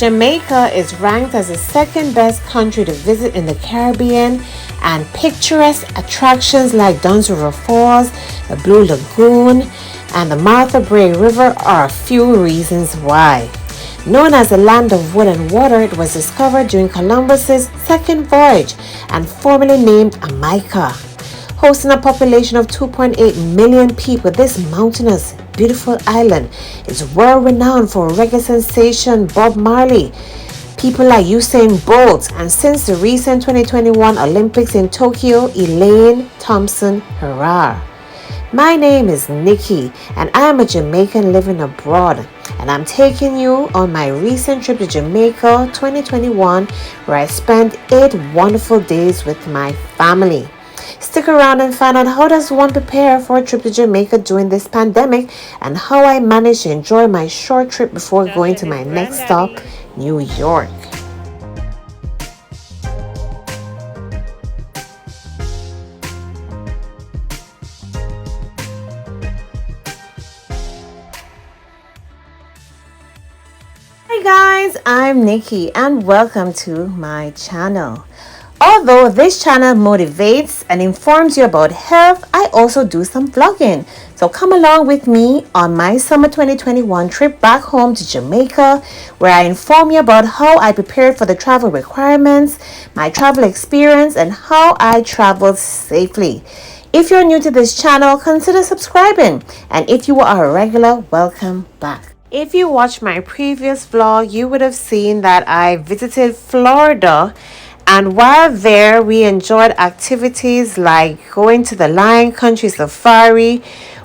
Jamaica is ranked as the second best country to visit in the Caribbean, and picturesque attractions like Dunn's River Falls, the Blue Lagoon, and the Martha Brae River are a few reasons why. Known as the land of wood and water, it was discovered during Columbus's second voyage and formerly named Jamaica. Hosting a population of 2.8 million people, this mountainous, beautiful island is world renowned for reggae sensation Bob Marley, people like Usain Bolt, and since the recent 2021 Olympics in Tokyo, Elaine Thompson-Herah. My name is Nikki, and I am a Jamaican living abroad, and I'm taking you on my recent trip to Jamaica 2021, where I spent 8 wonderful days with my family. Stick around and find out how does one prepare for a trip to Jamaica during this pandemic, and how I managed to enjoy my short trip before going to my next stop, New York. Hi guys, I'm Nikki and welcome to my channel. Although this channel motivates and informs you about health, I also do some vlogging. So come along with me on my summer 2021 trip back home to Jamaica, where I inform you about how I prepared for the travel requirements, my travel experience, and how I traveled safely. If you're new to this channel, consider subscribing. And if you are a regular, welcome back. If you watched my previous vlog, you would have seen that I visited Florida. And while there, we enjoyed activities like going to the Lion Country Safari,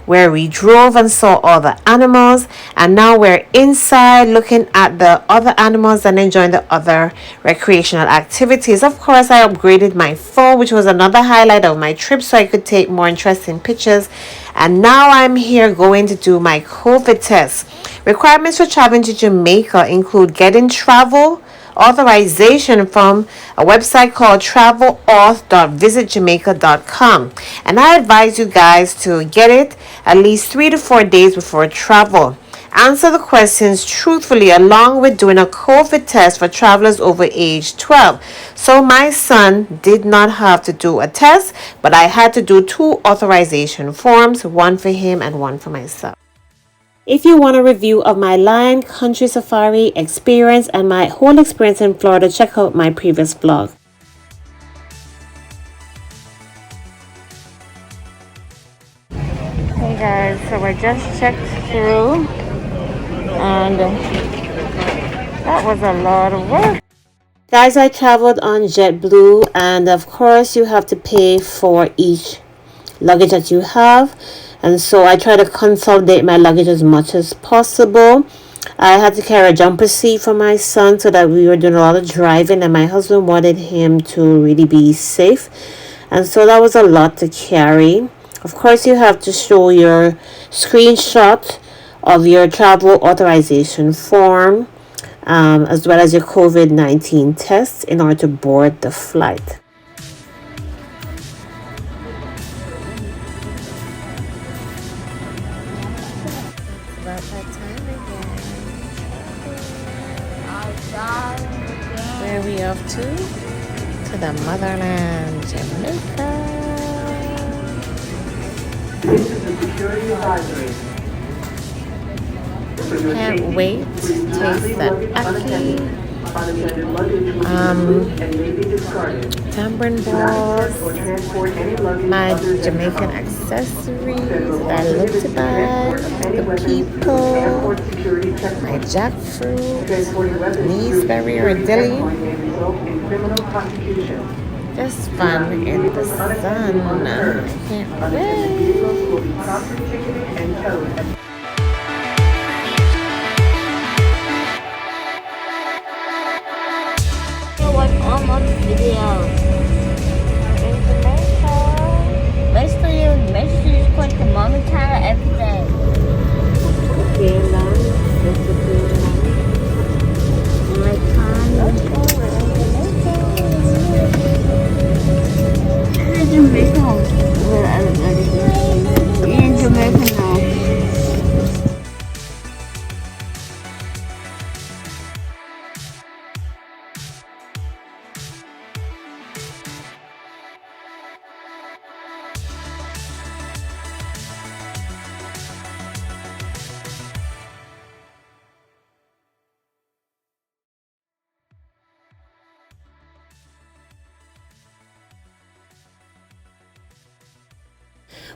where we drove and saw all the animals. And now we're inside looking at the other animals and enjoying the other recreational activities. Of course, I upgraded my phone, which was another highlight of my trip, so I could take more interesting pictures. And now I'm here going to do my COVID test. Requirements for traveling to Jamaica include getting travel authorization from a website called travelauth.visitjamaica.com, and I advise you guys to get it at least 3 to 4 days before travel. Answer the questions truthfully, along with doing a COVID test for travelers over age 12. So my son did not have to do a test, but I had to do 2 authorization forms, one for him and one for myself. If you want a review of my Lion Country Safari experience and my whole experience in Florida, check out my previous vlog. Hey guys, so I just checked through and that was a lot of work. Guys, I traveled on JetBlue, and of course you have to pay for each luggage that you have. And so I try to consolidate my luggage as much as possible. I had to carry a jumper seat for my son so that we were doing a lot of driving, and my husband wanted him to really be safe. And so that was a lot to carry. Of course, you have to show your screenshot of your travel authorization form, as well as your COVID-19 test in order to board the flight. Where are we off to? To the motherland, Jamaica. This is the security advisory. Can't wait to taste that ackee, tambourine balls, my Jamaican accessories that I love to buy, the people, my jackfruit, gooseberry or dilly. Just fun in the sun. Can't wait. Almost video. In Jamaica. Make sure you put the moment timer every day. Okay, now let's do My time. In Jamaica. In Jamaica now.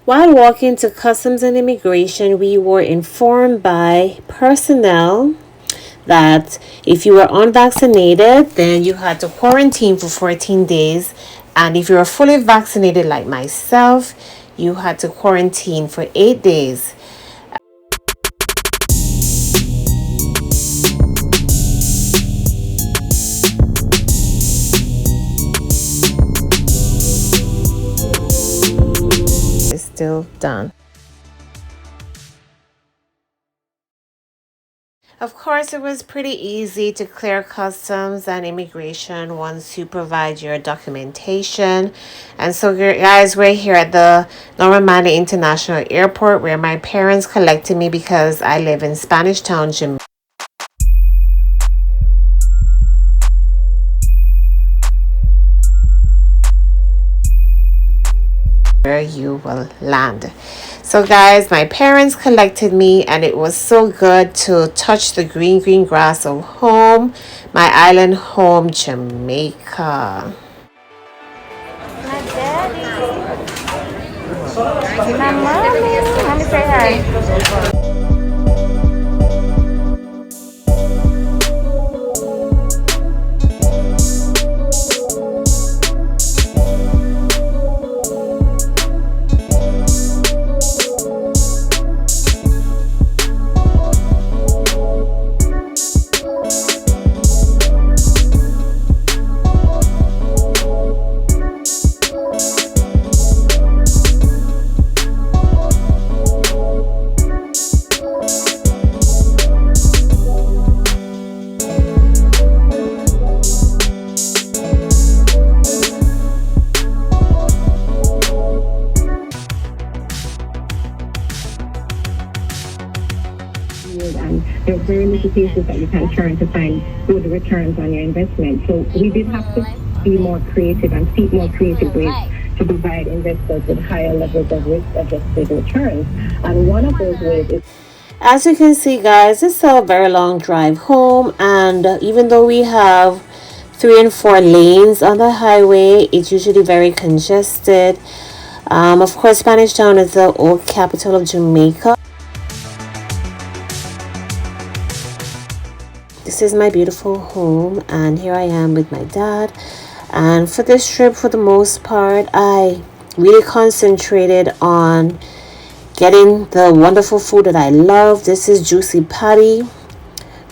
While walking to Customs and Immigration, we were informed by personnel that if you were unvaccinated, then you had to quarantine for 14 days. And if you were fully vaccinated, like myself, you had to quarantine for 8 days. It's still done. Of course, it was pretty easy to clear customs and immigration once you provide your documentation. And so, guys, we're here at the Manley International Airport where my parents collected me because I live in Spanish Town, Jamaica. Where you will land. So guys, my parents collected me and it was so good to touch the green grass of home, my island home, Jamaica. My daddy. My mommy. Mommy, say hi. And there are very little places that you can turn to find good returns on your investment. So we did have to be more creative and seek more creative ways to provide investors with higher levels of risk-adjusted returns. And one of those ways is... As you can see, guys, it's a very long drive home, and even though we have 3 and 4 lanes on the highway, it's usually very congested. Of course, Spanish Town is the old capital of Jamaica. This is my beautiful home, and here I am with my dad. And for this trip, for the most part, I really concentrated on getting the wonderful food that I love. This is Juicy Patty,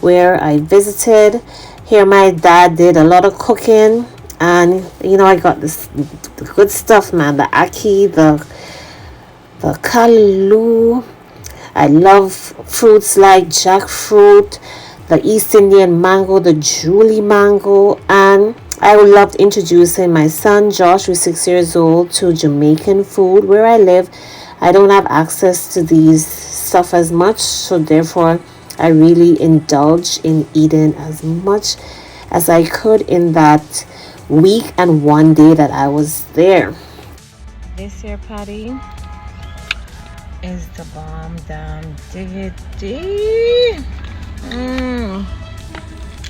where I visited. Here my dad did a lot of cooking, and I got this the good stuff, man. The ackee, the kalu. I love fruits like jackfruit, the East Indian mango, the Julie mango, and I loved introducing my son Josh, who's 6 years old, to Jamaican food. Where I live, I don't have access to these stuff as much, so therefore I really indulge in eating as much as I could in that week and 1 day that I was there. This here patty is the bomb damn diggity.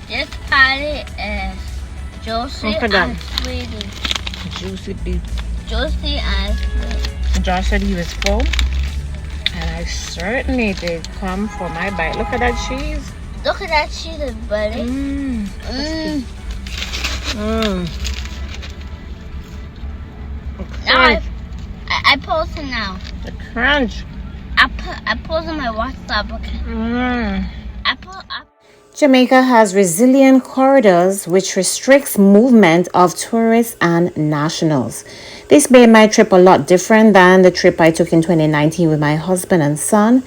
This patty is juicy and sweetie. Juicy beef. Juicy and sweet. Josh said he was full, and I certainly did come for my bite. Look at that cheese. Look at that cheese, buddy. Now I post it now. The crunch. I post on my WhatsApp. Okay. Jamaica has resilient corridors which restricts movement of tourists and nationals. This made my trip a lot different than the trip I took in 2019 with my husband and son,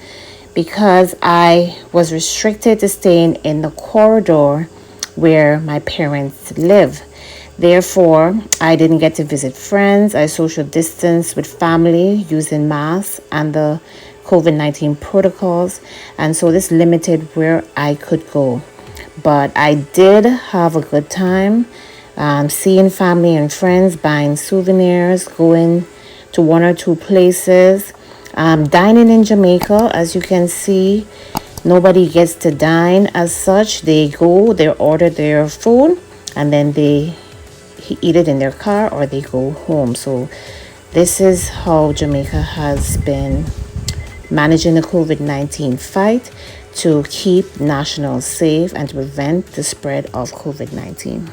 because I was restricted to staying in the corridor where my parents live. Therefore, I didn't get to visit friends. I social distanced with family using masks and the COVID-19 protocols, and so this limited where I could go. But I did have a good time, seeing family and friends, buying souvenirs, going to 1 or 2 places, dining in Jamaica. As you can see, nobody gets to dine as such. They order their food, and then they eat it in their car or they go home. So This is how Jamaica has been managing the COVID-19 fight to keep nationals safe and to prevent the spread of COVID-19.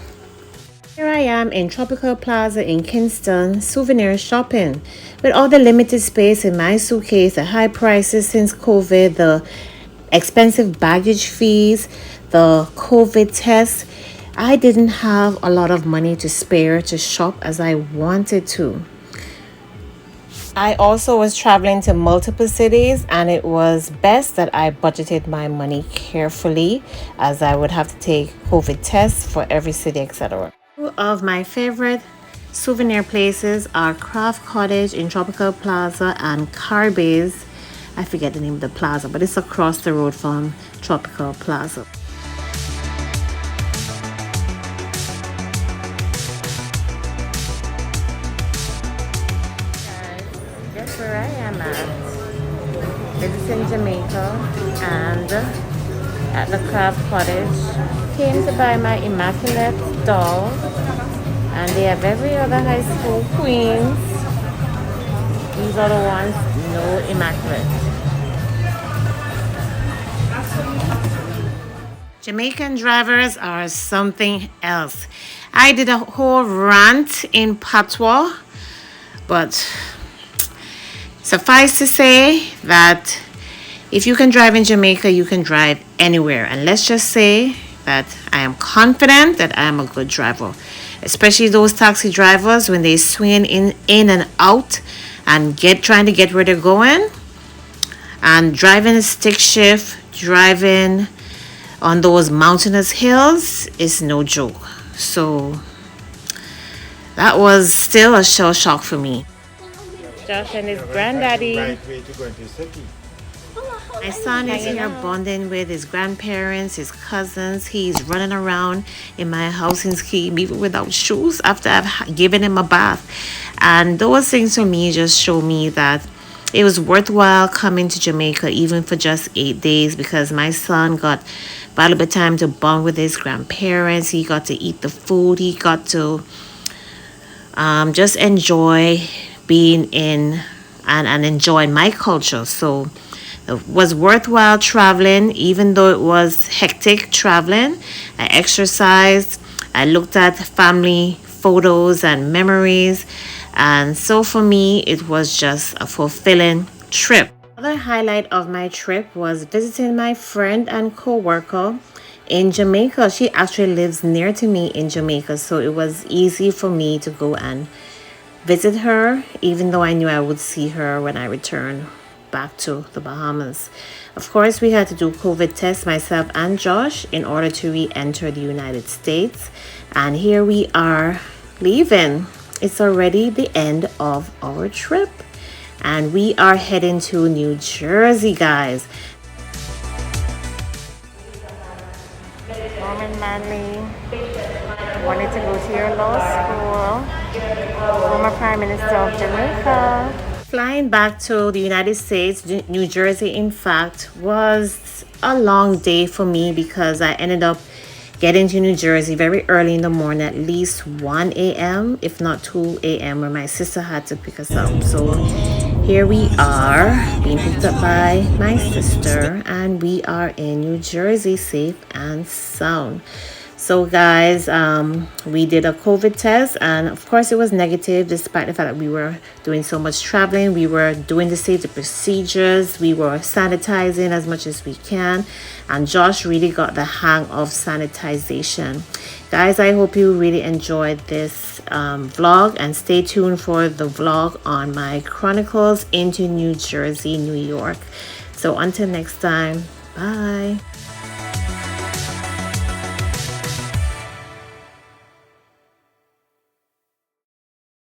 Here I am in Tropical Plaza in Kingston, souvenir shopping. With all the limited space in my suitcase, the high prices since COVID, the expensive baggage fees, the COVID tests, I didn't have a lot of money to spare to shop as I wanted to. I also was traveling to multiple cities, and it was best that I budgeted my money carefully as I would have to take COVID tests for every city, etc. Two of my favorite souvenir places are Craft Cottage in Tropical Plaza and Carbay's. I forget the name of the plaza, but it's across the road from Tropical Plaza. Guess where I am at? Visiting Jamaica and at the Craft Cottage. Came to buy my Immaculate doll, and they have every other high school queens. These are the ones, no Immaculate. Jamaican drivers are something else. I did a whole rant in patois, but suffice to say that if you can drive in Jamaica, you can drive anywhere. And let's just say that I am confident that I am a good driver. Especially those taxi drivers when they swing in and out and trying to get where they're going. And driving a stick shift, driving on those mountainous hills is no joke. So that was still a shell shock for me. Josh and his granddaddy. My son is here bonding with his grandparents, his cousins. He's running around in my house in scheme, even without shoes, after I've given him a bath. And those things for me just show me that it was worthwhile coming to Jamaica, even for just 8 days, because my son got a little bit of time to bond with his grandparents. He got to eat the food. He got to just enjoy being in and enjoy my culture. So it was worthwhile traveling, even though it was hectic traveling. I exercised. I looked at family photos and memories. And so for me, it was just a fulfilling trip. Another highlight of my trip was visiting my friend and co-worker in Jamaica. She actually lives near to me in Jamaica, so it was easy for me to go and visit her, even though I knew I would see her when I returned back to the Bahamas. Of course, we had to do COVID tests, myself and Josh, in order to re-enter the United States. And here we are leaving. It's already the end of our trip, and we are heading to New Jersey, guys. Mom and Manley wanted to go to your law school. Former Prime Minister of Jamaica. Flying back to the United States, New Jersey, in fact, was a long day for me because I ended up getting to New Jersey very early in the morning, at least 1 a.m., if not 2 a.m., where my sister had to pick us up. So here we are being picked up by my sister, and we are in New Jersey, safe and sound. So guys, we did a COVID test, and of course it was negative, despite the fact that we were doing so much traveling. We were doing the safety procedures, we were sanitizing as much as we can, and Josh really got the hang of sanitization. Guys, I hope you really enjoyed this vlog, and stay tuned for the vlog on my chronicles into New Jersey, New York. So until next time, bye.